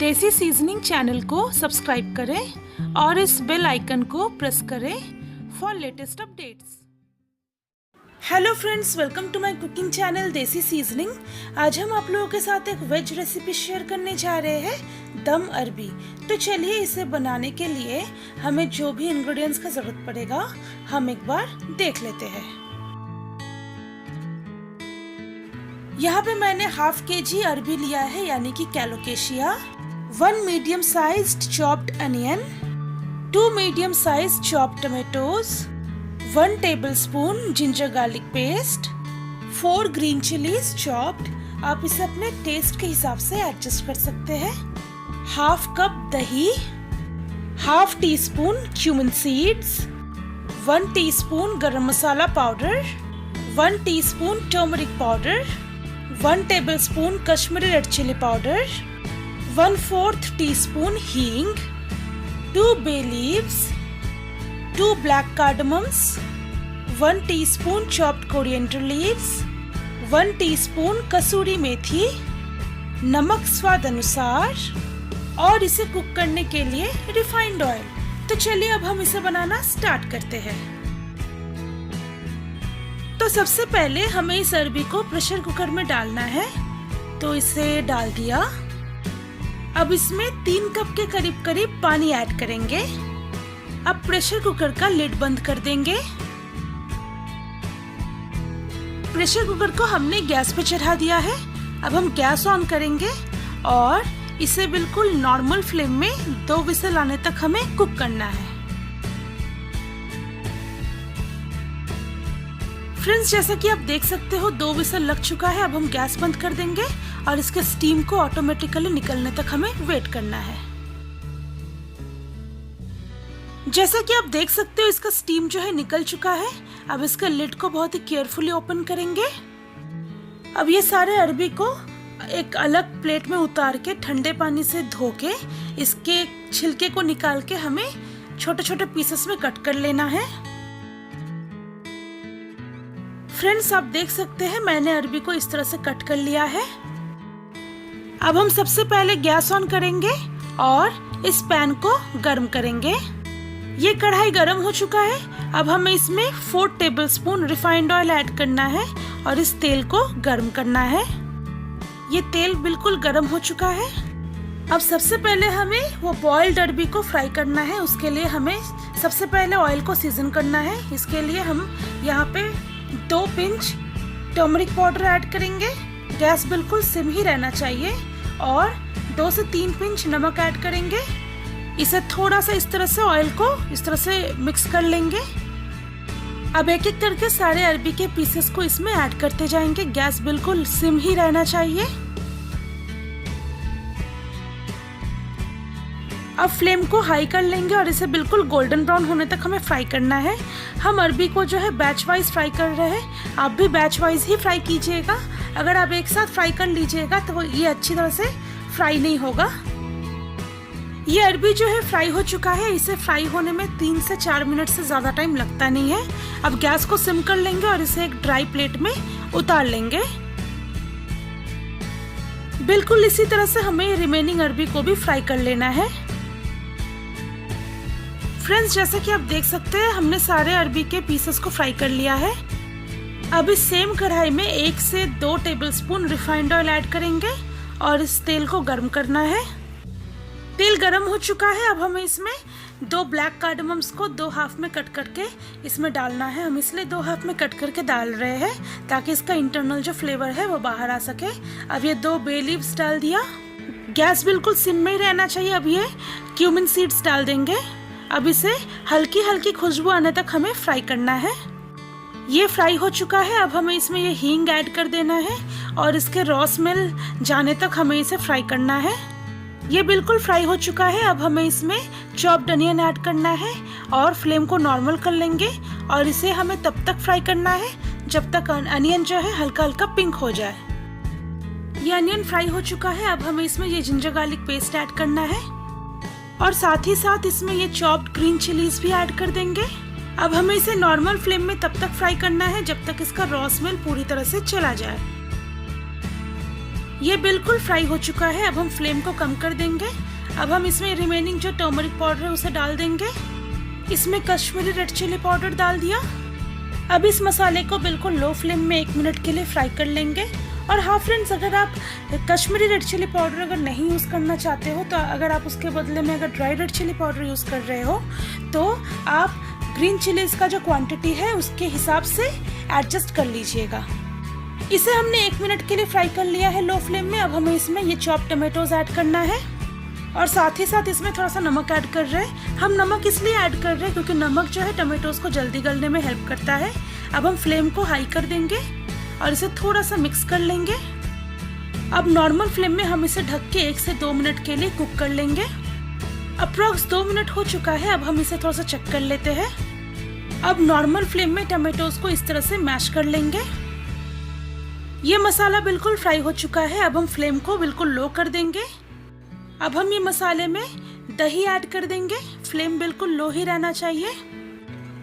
देसी seasoning channel को subscribe करें और इस बेल आइकन को प्रेस करें for latest updates. Hello friends, welcome to my cooking channel Desi seasoning. आज हम आप लोगों के साथ एक वेज रेसिपी शेयर करने जा रहे हैं, दम अरबी। तो चलिए इसे बनाने के लिए हमें जो भी इंग्रेडिएंट्स का जरूरत पड़ेगा हम एक बार देख लेते हैं। यहाँ पे मैंने हाफ केजी अरबी लिया है, यानी कि कैलोकेशिया, 1 medium sized chopped onion, 2 medium sized chopped tomatoes, 1 tablespoon ginger garlic paste, 4 green chillies chopped. आप इसे अपने टेस्ट के हिसाब से एडजस्ट कर सकते हैं। हाफ कप दही, half teaspoon cumin seeds, 1 teaspoon garam masala powder, 1 teaspoon turmeric powder, 1 tablespoon Kashmiri red chilli powder, 1/4 teaspoon हींग, 2 bay leaves, 2 black cardamoms, 1 teaspoon chopped coriander leaves, 1 teaspoon kasuri methi, नमक स्वाद अनुसार और इसे कुक करने के लिए रिफाइंड ऑयल। तो चलिए अब हम इसे बनाना स्टार्ट करते हैं। तो सबसे पहले हमें इस अरबी को प्रेशर कुकर में डालना है। तो इसे डाल दिया। अब इसमें 3 कप के करीब करीब पानी ऐड करेंगे। अब प्रेशर कुकर का लिड बंद कर देंगे। प्रेशर कुकर को हमने गैस पे चढ़ा दिया है। अब हम गैस ऑन करेंगे और इसे बिल्कुल नॉर्मल फ्लेम में 2 विसल आने तक हमें कुक करना है। फ्रेंड्स, जैसा कि आप देख सकते हो 2 विसल लग चुका है। अब हम गैस बंद कर देंगे और इसके स्टीम को ऑटोमेटिकली निकलने तक हमें वेट करना है। जैसा कि आप देख सकते हो इसका स्टीम जो है निकल चुका है। अब इसका लिड को बहुत ही केयरफुली ओपन करेंगे। अब ये सारे अरबी को एक अलग प्लेट में उतार के ठंडे पानी से धो के इसके छिलके को निकाल के हमें छोटे छोटे पीसेस में कट कर लेना है। फ्रेंड्स, आप देख सकते हैं मैंने अरबी को इस तरह से कट कर लिया है। अब हम सबसे पहले गैस ऑन करेंगे और इस पैन को गर्म करेंगे। ये कढ़ाई गर्म हो चुका है। अब हमें इसमें 4 टेबलस्पून रिफाइंड ऑयल ऐड करना है और इस तेल को गर्म करना है। ये तेल बिल्कुल गर्म हो चुका है। अब सबसे पहले हमें वो बॉइल्ड अरबी को फ्राई करना है। उसके लिए हमें सबसे पहले ऑयल को सीजन करना है। इसके लिए हम यहाँ पे 2 पिंच टर्मरिक पाउडर ऐड करेंगे। गैस बिल्कुल सिम ही रहना चाहिए। और 2 से 3 पिंच नमक ऐड करेंगे। इसे थोड़ा सा इस तरह से ऑयल को इस तरह से मिक्स कर लेंगे। अब एक एक करके सारे अरबी के पीसेस को इसमें ऐड करते जाएंगे। गैस बिल्कुल सिम ही रहना चाहिए। अब फ्लेम को हाई कर लेंगे और इसे बिल्कुल गोल्डन ब्राउन होने तक हमें फ्राई करना है। हम अरबी को जो है बैच वाइज फ्राई कर रहे हैं। आप भी बैच वाइज ही फ्राई कीजिएगा। अगर आप एक साथ फ्राई कर लीजिएगा तो ये अच्छी तरह से फ्राई नहीं होगा। ये अरबी जो है फ्राई हो चुका है। इसे फ्राई होने में 3 से 4 मिनट से ज़्यादा टाइम लगता नहीं है। अब गैस को सिम कर लेंगे और इसे एक ड्राई प्लेट में उतार लेंगे। बिल्कुल इसी तरह से हमें रिमेनिंग अरबी को भी फ्राई कर लेना है। फ्रेंड्स, जैसा कि आप देख सकते हैं हमने सारे अरबी के पीसेस को फ्राई कर लिया है। अब इस सेम कढ़ाई में 1 से 2 टेबलस्पून रिफाइंड ऑयल ऐड करेंगे और इस तेल को गर्म करना है। तेल गर्म हो चुका है। अब हमें इसमें 2 ब्लैक कार्डमम्स को 2 हाफ में कट करके इसमें डालना है। हम इसलिए 2 हाफ में कट करके डाल रहे हैं ताकि इसका इंटरनल जो फ्लेवर है वो बाहर आ सके। अब ये 2 बे लीव्स डाल दिया। गैस बिल्कुल सिम में ही रहना चाहिए। अब ये क्यूमिन सीड्स डाल देंगे। अब इसे हल्की हल्की खुशबू आने तक हमें फ्राई करना है। ये फ्राई हो चुका है। अब हमें इसमें ये हींग ऐड कर देना है और इसके रॉ स्मेल जाने तक हमें इसे फ्राई करना है। ये बिल्कुल फ्राई हो चुका है। अब हमें इसमें चॉप्ड अनियन ऐड करना है और फ्लेम को नॉर्मल कर लेंगे और इसे हमें तब तक फ्राई करना है जब तक अनियन जो है हल्का हल्का पिंक हो जाए। ये अनियन फ्राई हो चुका है। अब हमें इसमें ये जिंजर गार्लिक पेस्ट ऐड करना है और साथ ही साथ इसमें ये चॉप्ड ग्रीन चिलीज भी ऐड कर देंगे। अब हमें इसे नॉर्मल फ्लेम में तब तक फ्राई करना है जब तक इसका रॉ स्मेल पूरी तरह से चला जाए। ये बिल्कुल फ्राई हो चुका है। अब हम फ्लेम को कम कर देंगे। अब हम इसमें रिमेनिंग जो टर्मरिक पाउडर है उसे डाल देंगे। इसमें कश्मीरी रेड चिली पाउडर डाल दिया। अब इस मसाले को बिल्कुल लो फ्लेम में 1 मिनट के लिए फ्राई कर लेंगे। और हाँ फ्रेंड्स, अगर आप कश्मीरी रेड चिली पाउडर अगर नहीं यूज़ करना चाहते हो तो अगर आप उसके बदले में अगर dry red chilli powder use कर रहे हो तो आप ग्रीन चिलीज का जो क्वांटिटी है उसके हिसाब से एडजस्ट कर लीजिएगा। इसे हमने 1 मिनट के लिए फ्राई कर लिया है लो फ्लेम में। अब हमें इसमें ये चॉप टमाटोज ऐड करना है और साथ ही साथ इसमें थोड़ा सा नमक ऐड कर रहे हैं। हम नमक इसलिए ऐड कर रहे हैं क्योंकि नमक जो है टमाटोज को जल्दी गलने में हेल्प करता है। अब हम फ्लेम को हाई कर देंगे और इसे थोड़ा सा मिक्स कर लेंगे। अब नॉर्मल फ्लेम में हम इसे ढक के 1 से 2 मिनट के लिए कुक कर लेंगे। अप्रॉक्स 2 मिनट हो चुका है। अब हम इसे थोड़ा सा चेक कर लेते हैं। अब नॉर्मल फ्लेम में टमाटोज को इस तरह से मैश कर लेंगे। ये मसाला बिल्कुल फ्राई हो चुका है। अब हम फ्लेम को बिल्कुल लो कर देंगे। अब हम ये मसाले में दही ऐड कर देंगे। फ्लेम बिल्कुल लो ही रहना चाहिए।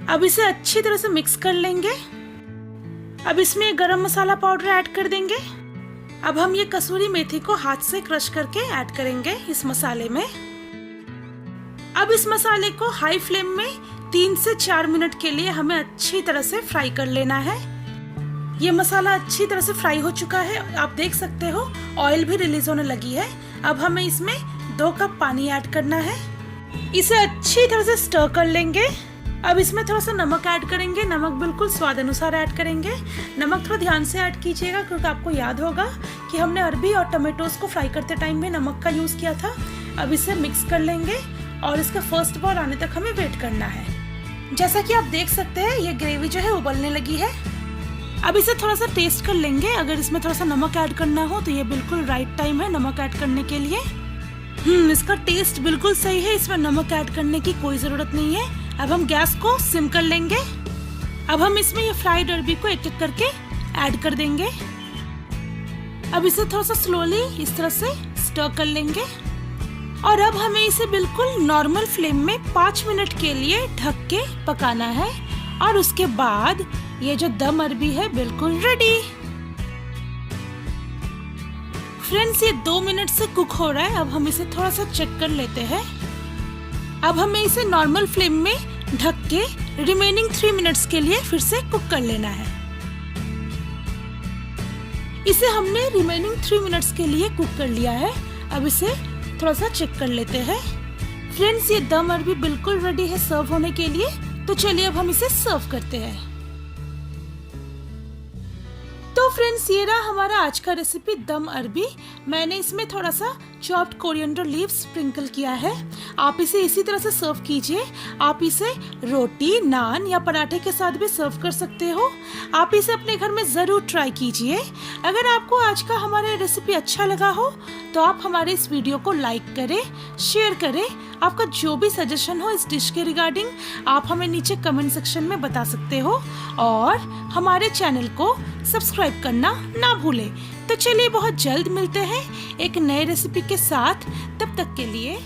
अब इसे अच्छी तरह से मिक्स कर लेंगे। अब इसमें गरम मसाला पाउडर ऐड कर देंगे। अब हम ये कसूरी मेथी को हाथ से क्रश करके ऐड करेंगे इस मसाले में। अब इस मसाले को हाई फ्लेम में 3 से 4 मिनट के लिए हमें अच्छी तरह से फ्राई कर लेना है। ये मसाला अच्छी तरह से फ्राई हो चुका है। आप देख सकते हो ऑयल भी रिलीज होने लगी है। अब हमें इसमें 2 कप पानी ऐड करना है। इसे अच्छी तरह से स्टर कर लेंगे। अब इसमें थोड़ा सा नमक ऐड करेंगे। नमक बिल्कुल स्वाद अनुसार ऐड करेंगे। नमक थोड़ा ध्यान से ऐड कीजिएगा क्योंकि आपको याद होगा कि हमने अरबी और टमाटोज को फ्राई करते टाइम में नमक का यूज़ किया था। अब इसे मिक्स कर लेंगे और इसका फर्स्ट बॉयल आने तक हमें वेट करना है। जैसा कि आप देख सकते हैं ये ग्रेवी जो है उबलने लगी है। अब इसे थोड़ा सा टेस्ट कर लेंगे। अगर इसमें थोड़ा सा नमक ऐड करना हो तो ये बिल्कुल राइट टाइम है नमक ऐड करने के लिए। इसका टेस्ट बिल्कुल सही है। इसमें नमक ऐड करने की कोई ज़रूरत नहीं है। अब हम गैस को सिम कर लेंगे। अब हम इसमें ये फ्राइड अरबी को एक-एक करके ऐड कर देंगे। अब इसे थोड़ा सा स्लोली इस तरह से स्टर कर लेंगे और अब हमें इसे बिल्कुल नॉर्मल फ्लेम में 5 मिनट के लिए ढक के पकाना है और उसके बाद ये जो दम अरबी है बिल्कुल रेडी। फ्रेंड्स, ये 2 मिनट से कुक हो रहा है। अब हम इसे थोड़ा सा चेक कर लेते हैं। अब हमें इसे नॉर्मल फ्लेम में ढक के रिमेनिंग 3 मिनट्स के लिए फिर से कुक कर लेना है। इसे हमने रिमेनिंग 3 मिनट्स के लिए कुक कर लिया है। अब इसे थोड़ा सा चेक कर लेते हैं। फ्रेंड्स, ये दम अरबी बिल्कुल रेडी है सर्व होने के लिए। तो चलिए अब हम इसे सर्व करते हैं। तो फ्रेंड्स, ये रहा हमारा आज का रेसिपी दम अरबी। मैंने इसमें थोड़ा सा चॉप्ड कोरिएंडर लीव्स स्प्रिंकल किया है। आप इसे इसी तरह से सर्व कीजिए। आप इसे रोटी, नान या पराठे के साथ भी सर्व कर सकते हो। आप इसे अपने घर में ज़रूर ट्राई कीजिए। अगर आपको आज का हमारा रेसिपी अच्छा लगा हो तो आप हमारे इस वीडियो को लाइक करें, शेयर करें। आपका जो भी सजेशन हो इस डिश के रिगार्डिंग आप हमें नीचे कमेंट सेक्शन में बता सकते हो और हमारे चैनल को सब्सक्राइब करना ना भूलें। तो चलिए बहुत जल्द मिलते हैं एक नए रेसिपी के साथ। तब तक के लिए